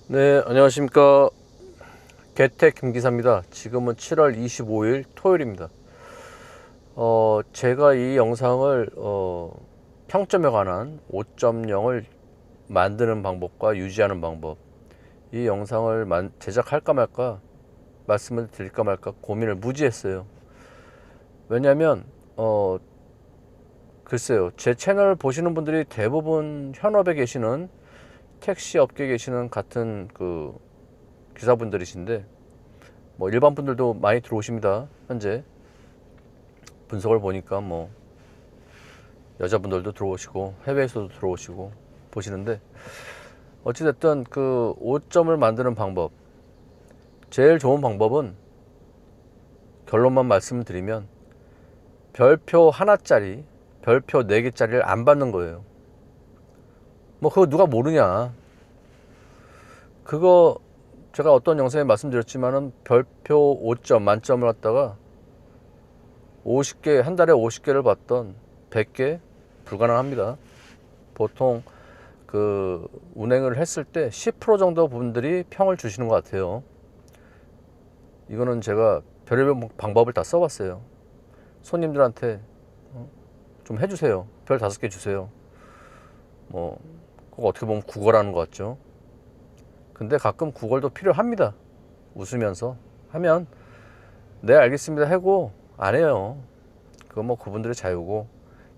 네, 안녕하십니까. 개택 김기사입니다. 지금은 7월 25일 토요일입니다. 제가 이 영상을 평점에 관한 5.0을 만드는 방법과 유지하는 방법, 이 영상을 제작할까 말까, 말씀을 드릴까 말까 고민을 무지했어요. 왜냐면 글쎄요, 제 채널 보시는 분들이 대부분 현업에 계시는, 택시 업계에 계시는 같은 그 기사분들이신데, 뭐 일반 분들도 많이 들어오십니다. 현재 분석을 보니까 뭐 여자분들도 들어오시고 해외에서도 들어오시고 보시는데, 어찌됐든 그 5점을 만드는 방법, 제일 좋은 방법은, 결론만 말씀드리면, 별표 하나짜리, 별표 4개짜리를 안 받는 거예요. 뭐 그거 누가 모르냐. 그거 제가 어떤 영상에 말씀드렸지만은, 별표 5점 만점을 갖다가 50개, 한 달에 50개를 받던 100개 불가능합니다. 보통 그 운행을 했을 때 10% 정도 분들이 평을 주시는 것 같아요. 이거는 제가 별의별 방법을 다 써봤어요. 손님들한테 좀 해주세요. 별 5개 주세요. 뭐 그거 어떻게 보면 구걸하는 것 같죠. 근데 가끔 구걸도 필요합니다. 웃으면서 하면 네 알겠습니다 하고 안 해요. 그거 뭐 그분들의 자유고,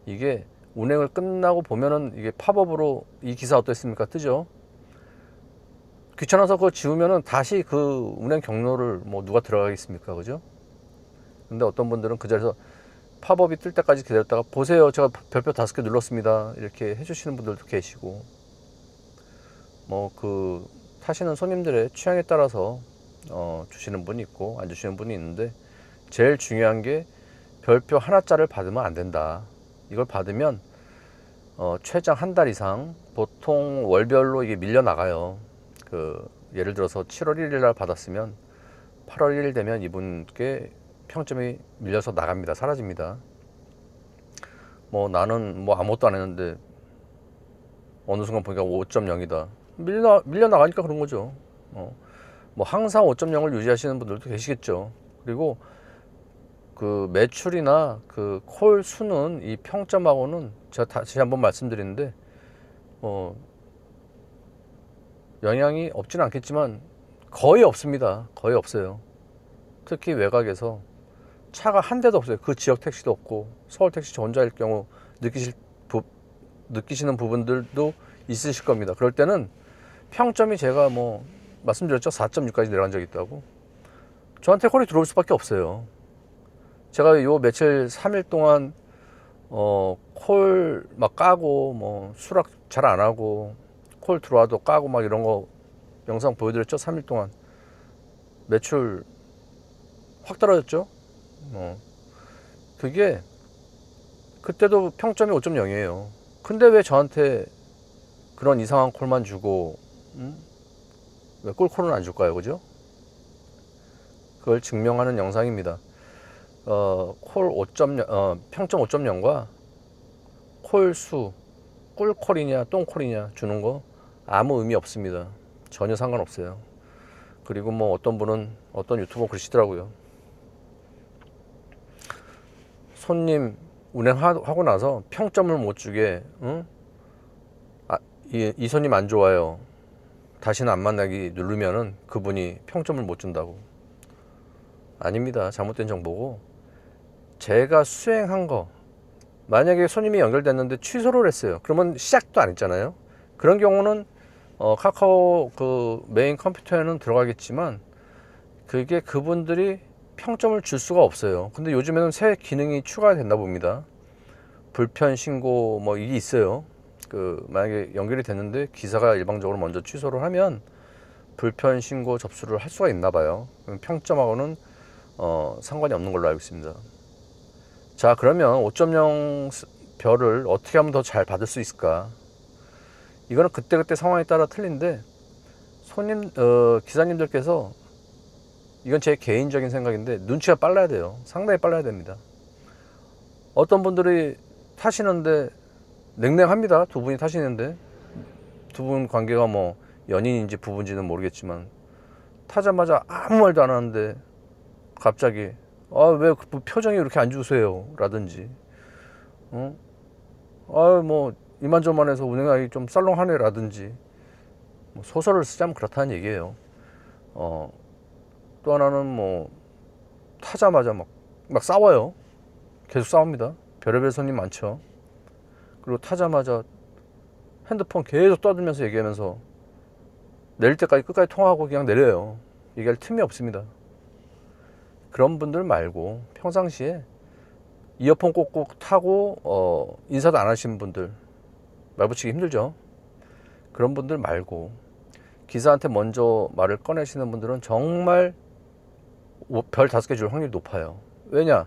이게 운행을 끝나고 보면은 이게 팝업으로 이 기사 어땠습니까 뜨죠. 귀찮아서 그거 지우면은 다시 그 운행 경로를 뭐 누가 들어가겠습니까, 그죠? 근데 어떤 분들은 그 자리에서 팝업이 뜰 때까지 기다렸다가, 보세요, 제가 별표 5개 눌렀습니다, 이렇게 해주시는 분들도 계시고, 뭐 그 타시는 손님들의 취향에 따라서 주시는 분이 있고 안 주시는 분이 있는데, 제일 중요한 게 별표 하나짜리를 받으면 안 된다. 이걸 받으면 최장 한 달 이상, 보통 월별로 이게 밀려 나가요. 그 예를 들어서 7월 1일 날 받았으면 8월 1일 되면 이분께 평점이 밀려서 나갑니다. 사라집니다. 뭐 나는 뭐 아무것도 안 했는데 어느 순간 보니까 5.0이다. 밀려 나가니까 그런 거죠. 뭐 항상 5.0을 유지하시는 분들도 계시겠죠. 그리고 그 매출이나 그 콜 수는 이 평점하고는, 제가 다시 한번 말씀드리는데, 영향이 없지는 않겠지만 거의 없습니다. 거의 없어요. 특히 외곽에서 차가 한 대도 없어요. 그 지역 택시도 없고, 서울 택시 저 혼자일 경우 느끼시는 부분들도 있으실 겁니다. 그럴 때는 평점이, 제가 뭐 말씀드렸죠, 4.6까지 내려간 적이 있다고. 저한테 콜이 들어올 수밖에 없어요. 제가 요 며칠 3일 동안 콜 막 까고, 뭐 수락 잘 안 하고 콜 들어와도 까고 막 이런 거 영상 보여드렸죠. 3일 동안 매출 확 떨어졌죠. 그게 그때도 평점이 5.0이에요. 근데 왜 저한테 그런 이상한 콜만 주고, 왜 꿀콜은 안 줄까요? 그죠? 그걸 증명하는 영상입니다. 콜 5.0, 평점 5.0과 콜 수, 꿀콜이냐 똥콜이냐 주는 거 아무 의미 없습니다. 전혀 상관없어요. 그리고 뭐 어떤 분은, 어떤 유튜버 그러시더라고요. 손님 운행하고 나서 평점을 못 주게, 응? 이 손님 안 좋아요, 다시는 안 만나기 누르면은 그분이 평점을 못 준다고. 아닙니다. 잘못된 정보고, 제가 수행한 거, 만약에 손님이 연결됐는데 취소를 했어요. 그러면 시작도 안 했잖아요. 그런 경우는 카카오 그 메인 컴퓨터에는 들어가겠지만, 그게 그분들이 평점을 줄 수가 없어요. 근데 요즘에는 새 기능이 추가됐나 봅니다. 불편 신고 뭐 이게 있어요. 그 만약에 연결이 됐는데 기사가 일방적으로 먼저 취소를 하면 불편 신고 접수를 할 수가 있나 봐요. 평점하고는 상관이 없는 걸로 알고 있습니다. 자, 그러면 5.0 별을 어떻게 하면 더 잘 받을 수 있을까? 이거는 그때그때 상황에 따라 틀린데, 기사님들께서, 이건 제 개인적인 생각인데, 눈치가 빨라야 돼요. 상당히 빨라야 됩니다. 어떤 분들이 타시는데 냉랭합니다. 두 분이 타시는데 두 분 관계가 뭐 연인인지 부부인지는 모르겠지만 타자마자 아무 말도 안 하는데 갑자기 왜 그 표정이 이렇게 안 좋으세요? 라든지 뭐 이만저만해서 운행하기 좀 썰렁하네 라든지 뭐 소설을 쓰자면 그렇다는 얘기예요. 또 하나는 뭐 타자마자 막 싸워요. 계속 싸웁니다. 별의별 손님 많죠. 그리고 타자마자 핸드폰 계속 떠들면서 얘기하면서 내릴 때까지 끝까지 통화하고 그냥 내려요. 얘기할 틈이 없습니다. 그런 분들 말고 평상시에 이어폰 꽂고 타고 인사도 안 하시는 분들, 말 붙이기 힘들죠. 그런 분들 말고 기사한테 먼저 말을 꺼내시는 분들은 정말 별 5개 줄 확률이 높아요. 왜냐?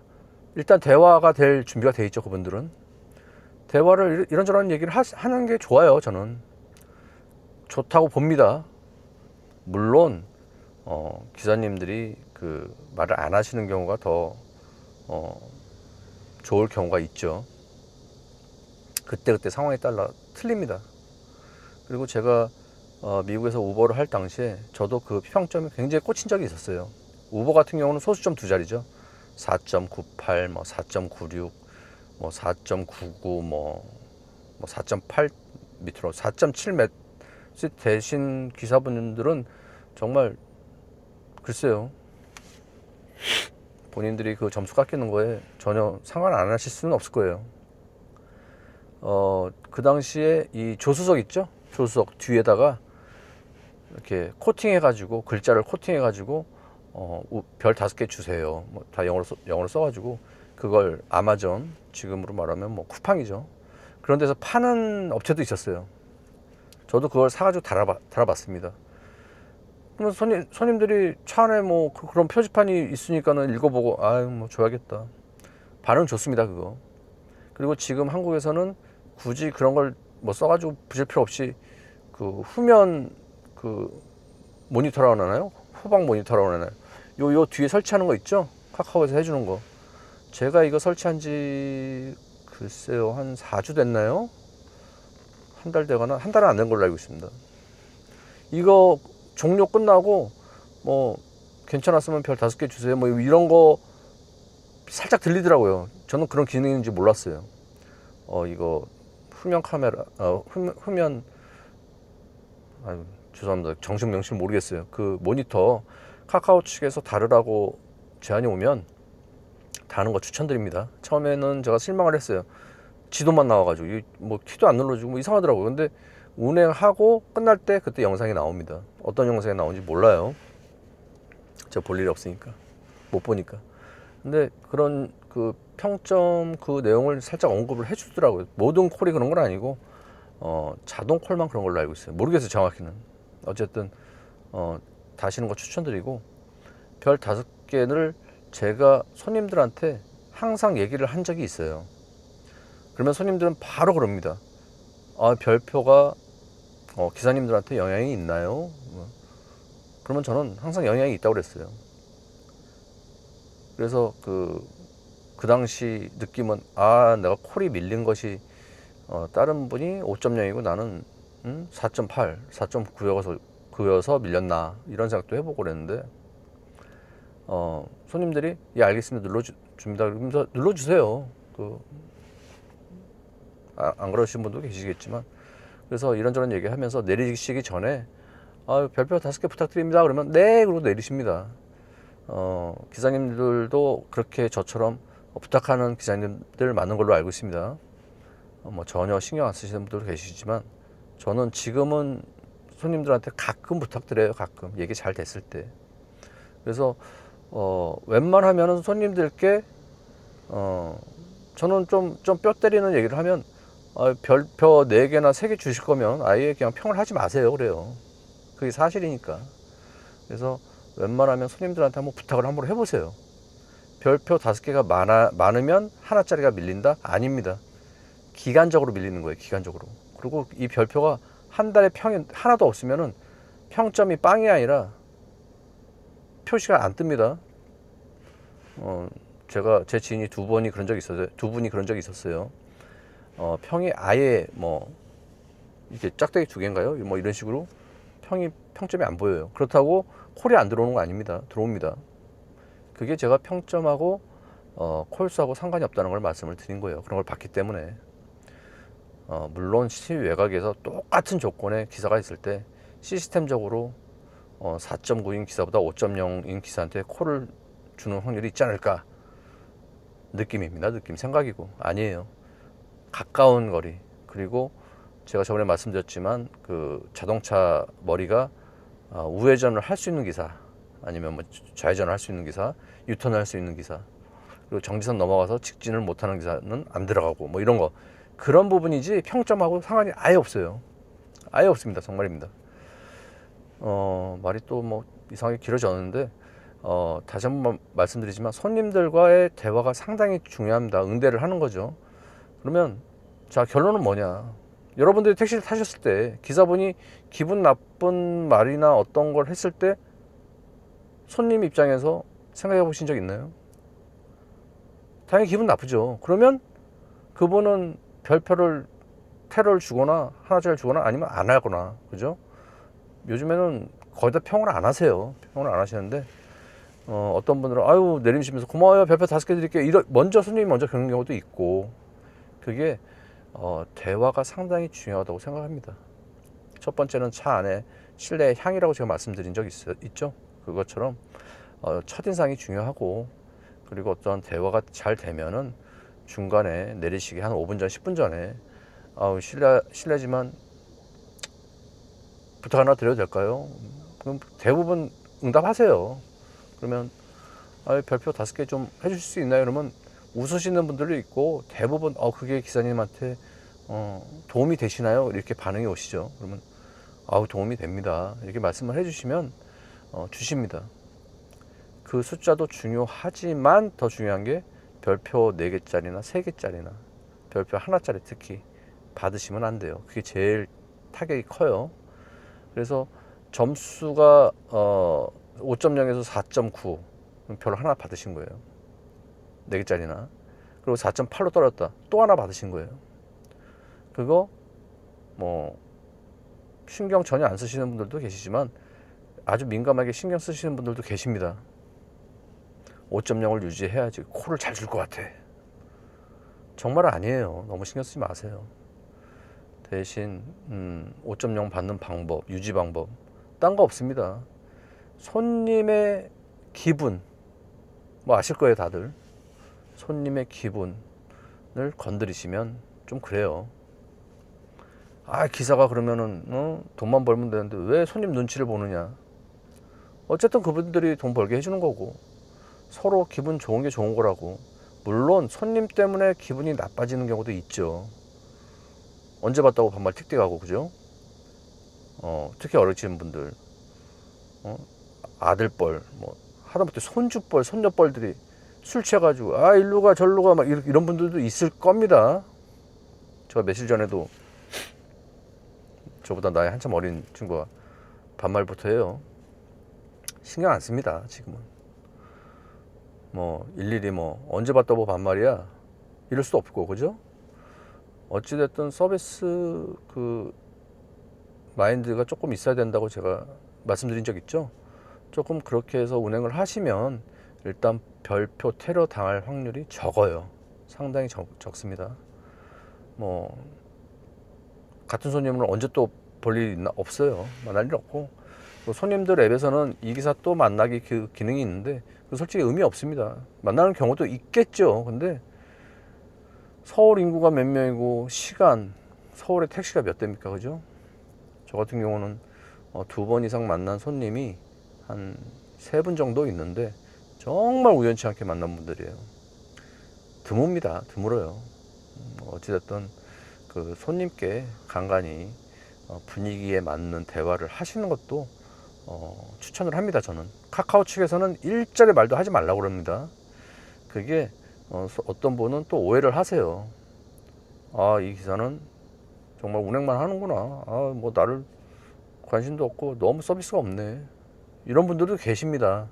일단 대화가 될 준비가 돼 있죠. 그분들은 대화를 이런저런 얘기를 하는 게 좋아요. 저는 좋다고 봅니다. 물론 기사님들이 그 말을 안 하시는 경우가 더 좋을 경우가 있죠. 그때그때 상황에 따라 틀립니다. 그리고 제가 미국에서 우버를 할 당시에 저도 그 평점이 굉장히 꽂힌 적이 있었어요. 우버 같은 경우는 소수점 두 자리죠. 4.98, 뭐 4.96, 뭐 4.99, 뭐 4.8 밑으로 4.7 되신 기사분들은 정말 글쎄요. 본인들이 그 점수 깎이는 거에 전혀 상관 안 하실 수는 없을 거예요. 그 당시에 이 조수석 있죠? 조수석 뒤에다가 이렇게 코팅해가지고 글자를 코팅해가지고 별 5개 주세요. 뭐 다 영어로 써가지고 그걸 아마존 지금으로 말하면 뭐 쿠팡이죠. 그런 데서 파는 업체도 있었어요. 저도 그걸 사가지고 달아봤습니다. 그러면 손님들이 차 안에 뭐 그런 표지판이 있으니까는 읽어보고 뭐 줘야겠다. 반응 좋습니다 그거. 그리고 지금 한국에서는 굳이 그런 걸 뭐 써가지고 붙일 필요 없이 그 후면 그 모니터라고 하나요? 후방 모니터라고 하나요? 요 뒤에 설치하는 거 있죠? 카카오에서 해주는 거. 제가 이거 설치한 지 글쎄요 한 4주 됐나요? 한 달 되거나 한 달은 안 된 걸로 알고 있습니다. 이거 종료 끝나고 뭐 괜찮았으면 별 5개 주세요 뭐 이런 거 살짝 들리더라고요. 저는 그런 기능인지 몰랐어요. 이거 후면 카메라 후면 죄송합니다. 정식 명칭 모르겠어요. 그 모니터 카카오 측에서 다르라고 제안이 오면 다는 거 추천드립니다. 처음에는 제가 실망을 했어요. 지도만 나와가지고 뭐 키도 안 눌러주고 뭐 이상하더라고요. 근데 운행하고 끝날 때 그때 영상이 나옵니다. 어떤 영상이 나오는지 몰라요. 제가 볼 일이 없으니까 못 보니까. 근데 그런 그 평점 그 내용을 살짝 언급을 해주더라고요. 모든 콜이 그런 건 아니고 자동 콜만 그런 걸로 알고 있어요. 모르겠어요 정확히는. 어쨌든 다시는 거 추천드리고 별 5개를 제가 손님들한테 항상 얘기를 한 적이 있어요. 그러면 손님들은 바로 그럽니다. 별표가 기사님들한테 영향이 있나요? 그러면 저는 항상 영향이 있다고 그랬어요. 그래서 그 당시 느낌은 내가 콜이 밀린 것이 다른 분이 5.0이고 나는 4.8, 4.9여서 밀렸나 이런 생각도 해보고 그랬는데 손님들이 알겠습니다 눌러줍니다 그러면서 눌러주세요. 안 그러신 분도 계시겠지만 그래서 이런저런 얘기하면서 내리시기 전에 별표 5개 부탁드립니다 그러면 네 그러고 내리십니다. 기사님들도 그렇게 저처럼 부탁하는 기사님들 많은 걸로 알고 있습니다. 뭐 전혀 신경 안 쓰시는 분들도 계시지만 저는 지금은 손님들한테 가끔 부탁드려요. 가끔 얘기 잘 됐을 때. 그래서 웬만하면은 손님들께 저는 좀 뼈 때리는 얘기를 하면 별표 4개나 3개 주실 거면 아예 그냥 평을 하지 마세요 그래요. 그게 사실이니까. 그래서 웬만하면 손님들한테 한번 부탁을 한번 해보세요. 별표 5개가 많으면 하나짜리가 밀린다? 아닙니다. 기간적으로 밀리는 거예요. 기간적으로. 그리고 이 별표가 한 달에 평이 하나도 없으면은 평점이 빵이 아니라 표시가 안 뜹니다. 제가 제 지인이 두 분이 그런 적이 있었어요. 평이 아예 뭐 이게 짝대기 2개인가요? 뭐 이런 식으로 평점이 안 보여요. 그렇다고 콜이 안 들어오는 거 아닙니다. 들어옵니다. 그게 제가 평점하고 콜수하고 상관이 없다는 걸 말씀을 드린 거예요. 그런 걸 봤기 때문에. 물론 시위 외곽에서 똑같은 조건의 기사가 있을 때 시스템적으로 4.9인 기사보다 5.0인 기사한테 콜을 주는 확률이 있지 않을까. 느낌입니다. 느낌. 생각이고. 아니에요. 가까운 거리. 그리고 제가 저번에 말씀드렸지만 그 자동차 머리가 우회전을 할 수 있는 기사, 아니면 뭐 좌회전을 할 수 있는 기사, 유턴을 할 수 있는 기사, 그리고 정지선 넘어가서 직진을 못하는 기사는 안 들어가고 뭐 이런 거, 그런 부분이지 평점하고 상관이 아예 없어요. 아예 없습니다. 정말입니다. 말이 또 뭐 이상하게 길어졌는데 다시 한번 말씀드리지만 손님들과의 대화가 상당히 중요합니다. 응대를 하는 거죠. 그러면 자, 결론은 뭐냐? 여러분들이 택시를 타셨을 때 기사분이 기분 나쁜 말이나 어떤 걸 했을 때 손님 입장에서 생각해 보신 적 있나요? 당연히 기분 나쁘죠. 그러면 그분은 별표를 테러를 주거나 하나짜리를 주거나 아니면 안 하거나, 그죠? 요즘에는 거의 다 평을 안 하세요. 평을 안 하시는데 어떤 분들은 아유 내리시면서 고마워요, 별표 5개 드릴게요, 먼저 손님이 먼저 겪는 경우도 있고. 그게 대화가 상당히 중요하다고 생각합니다. 첫 번째는 차 안에 실내의 향이라고 제가 말씀드린 적 있죠. 그것처럼 첫인상이 중요하고, 그리고 어떤 대화가 잘 되면은 중간에 내리시기 한 5분 전 10분 전에 실례지만 부탁 하나 드려도 될까요? 그럼 대부분 응답하세요. 그러면 별표 5개 좀 해주실 수 있나요? 그러면 웃으시는 분들도 있고, 대부분 그게 기사님한테 도움이 되시나요? 이렇게 반응이 오시죠. 그러면 도움이 됩니다, 이렇게 말씀을 해주시면 주십니다. 그 숫자도 중요하지만 더 중요한 게 별표 4개짜리나 3개짜리나 별표 하나짜리 특히 받으시면 안 돼요. 그게 제일 타격이 커요. 그래서 점수가 5.0에서 4.9, 별 하나 받으신 거예요. 4개짜리나. 그리고 4.8로 떨어졌다, 또 하나 받으신 거예요. 그거 뭐 신경 전혀 안 쓰시는 분들도 계시지만 아주 민감하게 신경 쓰시는 분들도 계십니다. 5.0을 유지해야지 코를 잘 줄 것 같아. 정말 아니에요. 너무 신경 쓰지 마세요. 대신 5.0 받는 방법, 유지 방법, 딴 거 없습니다. 손님의 기분, 뭐 아실 거예요 다들. 손님의 기분을 건드리시면 좀 그래요. 기사가 그러면은 돈만 벌면 되는데 왜 손님 눈치를 보느냐. 어쨌든 그분들이 돈 벌게 해주는 거고, 서로 기분 좋은 게 좋은 거라고. 물론 손님 때문에 기분이 나빠지는 경우도 있죠. 언제 봤다고 반말 틱틱하고, 그죠? 특히 어르신 분들, 아들뻘, 뭐 하다못해 손주뻘, 손녀뻘들이 술 취해가지고 일로 가 절로 가 막 이런 분들도 있을 겁니다. 제가 며칠 전에도 저보다 나이 한참 어린 친구가 반말부터 해요. 신경 안 씁니다 지금은. 뭐 일일이 뭐 언제 봤다고 반말이야 이럴 수도 없고, 그죠? 어찌됐든 서비스 그 마인드가 조금 있어야 된다고 제가 말씀드린 적 있죠. 조금 그렇게 해서 운행을 하시면 일단 별표 테러 당할 확률이 적어요. 상당히 적습니다. 뭐 같은 손님을 언제 또 볼 일이 있나? 없어요. 만날 일 없고, 손님들 앱에서는 이 기사 또 만나기 그 기능이 있는데 솔직히 의미 없습니다. 만나는 경우도 있겠죠. 근데 서울 인구가 몇 명이고 시간, 서울에 택시가 몇 대입니까, 그죠? 저 같은 경우는 2번 이상 만난 손님이 한 3분 정도 있는데 정말 우연치 않게 만난 분들이에요. 드뭅니다. 드물어요. 어찌됐든 그 손님께 간간히 분위기에 맞는 대화를 하시는 것도 추천을 합니다. 저는 카카오 측에서는 일절의 말도 하지 말라고 그럽니다. 그게 어떤 분은 또 오해를 하세요. 이 기사는 정말 운행만 하는구나. 뭐 나를 관심도 없고 너무 서비스가 없네. 이런 분들도 계십니다.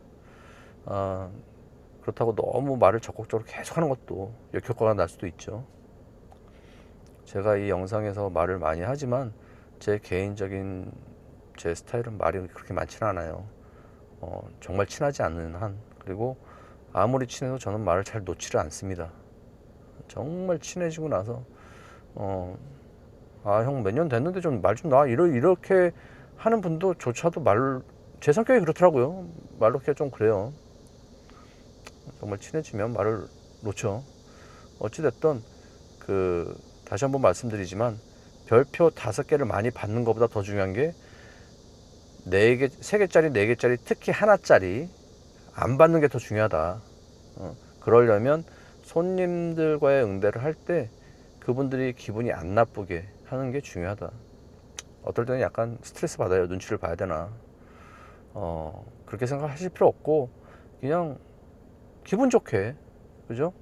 그렇다고 너무 말을 적극적으로 계속 하는 것도 역효과가 날 수도 있죠. 제가 이 영상에서 말을 많이 하지만 제 개인적인 제 스타일은 말이 그렇게 많지는 않아요. 정말 친하지 않는 한, 그리고 아무리 친해도 저는 말을 잘 놓지를 않습니다. 정말 친해지고 나서 형 몇 년 됐는데 좀 말 좀 놔, 이렇게 하는 분도 조차도 제 성격이 그렇더라고요. 말 놓기가 좀 그래요. 정말 친해지면 말을 놓죠. 어찌됐든 다시 한번 말씀드리지만 별표 5개를 많이 받는 것보다 더 중요한 게 4개, 3개짜리, 4개짜리, 특히 하나짜리 안 받는 게 더 중요하다. 그러려면 손님들과의 응대를 할 때 그분들이 기분이 안 나쁘게 하는 게 중요하다. 어떨 때는 약간 스트레스 받아요. 눈치를 봐야 되나. 그렇게 생각하실 필요 없고 그냥 기분 좋게, 그죠?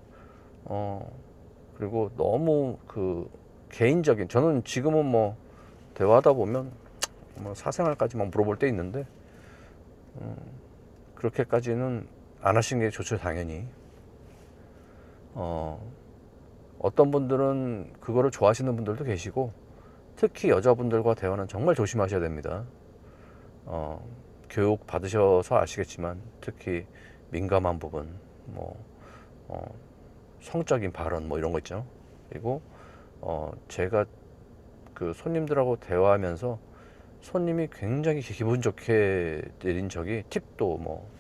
그리고 너무 개인적인, 저는 지금은 뭐 대화하다 보면 뭐 사생활까지만 물어볼 때 있는데 그렇게까지는 안 하시는 게 좋죠, 당연히. 어떤 분들은 그거를 좋아하시는 분들도 계시고, 특히 여자분들과 대화는 정말 조심하셔야 됩니다. 교육 받으셔서 아시겠지만 특히 민감한 부분, 뭐 성적인 발언 뭐 이런 거 있죠. 그리고 제가 손님들하고 대화하면서 손님이 굉장히 기분 좋게 내린 적이, 팁도 뭐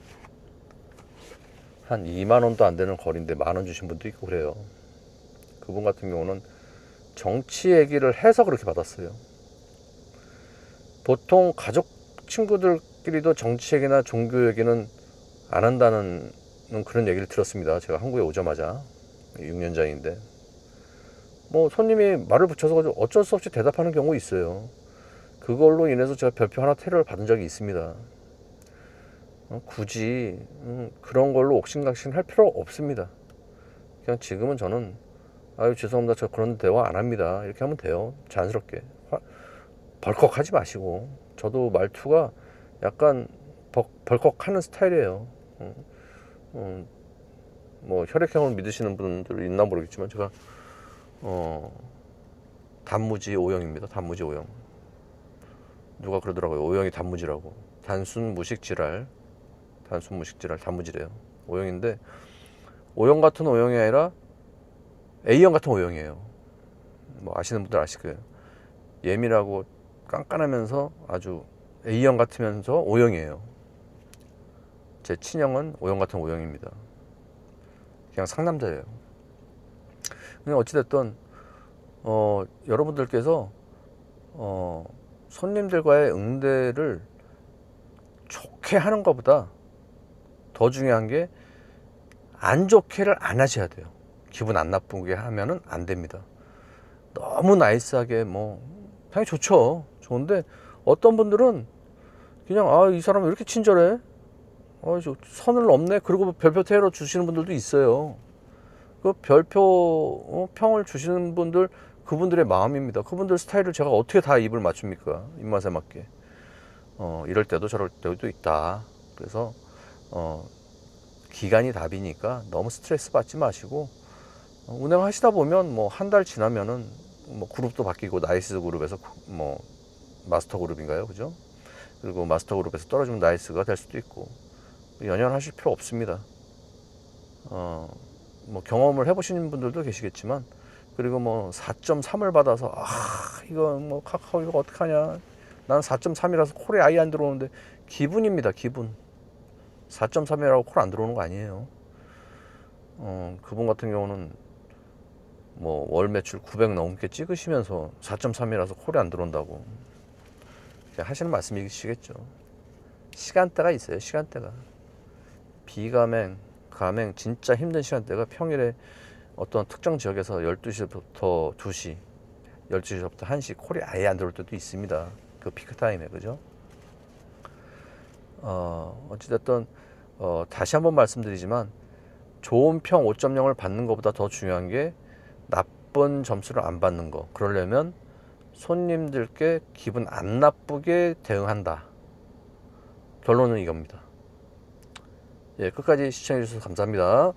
한 2만 원도 안 되는 거리인데 1만 원 주신 분도 있고 그래요. 그분 같은 경우는 정치 얘기를 해서 그렇게 받았어요. 보통 가족 친구들끼리도 정치 얘기나 종교 얘기는 안 한다는 그런 얘기를 들었습니다. 제가 한국에 오자마자 6년장인데 뭐 손님이 말을 붙여서 어쩔 수 없이 대답하는 경우 있어요. 그걸로 인해서 제가 별표 하나 테러를 받은 적이 있습니다. 굳이 그런 걸로 옥신각신 할 필요 없습니다. 그냥 지금은 저는 아유 죄송합니다, 저 그런 대화 안 합니다, 이렇게 하면 돼요. 자연스럽게 벌컥 하지 마시고. 저도 말투가 약간 벌컥하는 스타일이에요. 뭐 혈액형을 믿으시는 분들 있나 모르겠지만 제가 단무지 O형입니다. 단무지 O형. 누가 그러더라고요, O형이 단무지라고. 단순 무식 질환 단무지래요. O형인데 O형 같은 O형이 아니라 A형 같은 O형이에요. 뭐 아시는 분들 아실 거예요. 예민하고 깐깐하면서 아주 A형 같으면서 O형이에요. 제 친형은 O형 같은 O형입니다. 그냥 상남자예요. 근데 어찌됐든 여러분들께서 손님들과의 응대를 좋게 하는 것보다 더 중요한 게 안 좋게를 안 하셔야 돼요. 기분 안 나쁘게 하면은 안 됩니다. 너무 나이스하게 뭐 당연히 좋죠. 좋은데 어떤 분들은 그냥 이 사람 왜 이렇게 친절해? 선을 넘네. 그리고 별표 테러 주시는 분들도 있어요. 그 별표 평을 주시는 분들, 그분들의 마음입니다. 그분들 스타일을 제가 어떻게 다 입을 맞춥니까? 입맛에 맞게. 이럴 때도 저럴 때도 있다. 그래서 기간이 답이니까 너무 스트레스 받지 마시고 운행하시다 보면 뭐 한 달 지나면은 뭐 그룹도 바뀌고, 나이스 그룹에서 뭐 마스터 그룹인가요, 그죠? 그리고 마스터 그룹에서 떨어지면 나이스가 될 수도 있고, 연연하실 필요 없습니다. 뭐 경험을 해보시는 분들도 계시겠지만, 그리고 뭐 4.3을 받아서 이거 뭐 카카오 이거 어떡하냐, 나는 4.3이라서 콜에 아예 안 들어오는데, 기분입니다. 기분. 4.3이라고 콜 안 들어오는 거 아니에요. 그분 같은 경우는 뭐 월 매출 900 넘게 찍으시면서 4.3이라서 콜이 안 들어온다고 하시는 말씀이시겠죠. 시간대가 있어요. 시간대가. 비가맹, 가맹 진짜 힘든 시간대가 평일에 어떤 특정 지역에서 12시부터 2시, 12시부터 1시 콜이 아예 안 들어올 때도 있습니다. 그 피크타임에, 그죠? 어찌됐든 다시 한번 말씀드리지만 좋은 평 5.0을 받는 것보다 더 중요한 게 나쁜 점수를 안 받는 거. 그러려면 손님들께 기분 안 나쁘게 대응한다. 결론은 이겁니다. 예, 끝까지 시청해 주셔서 감사합니다.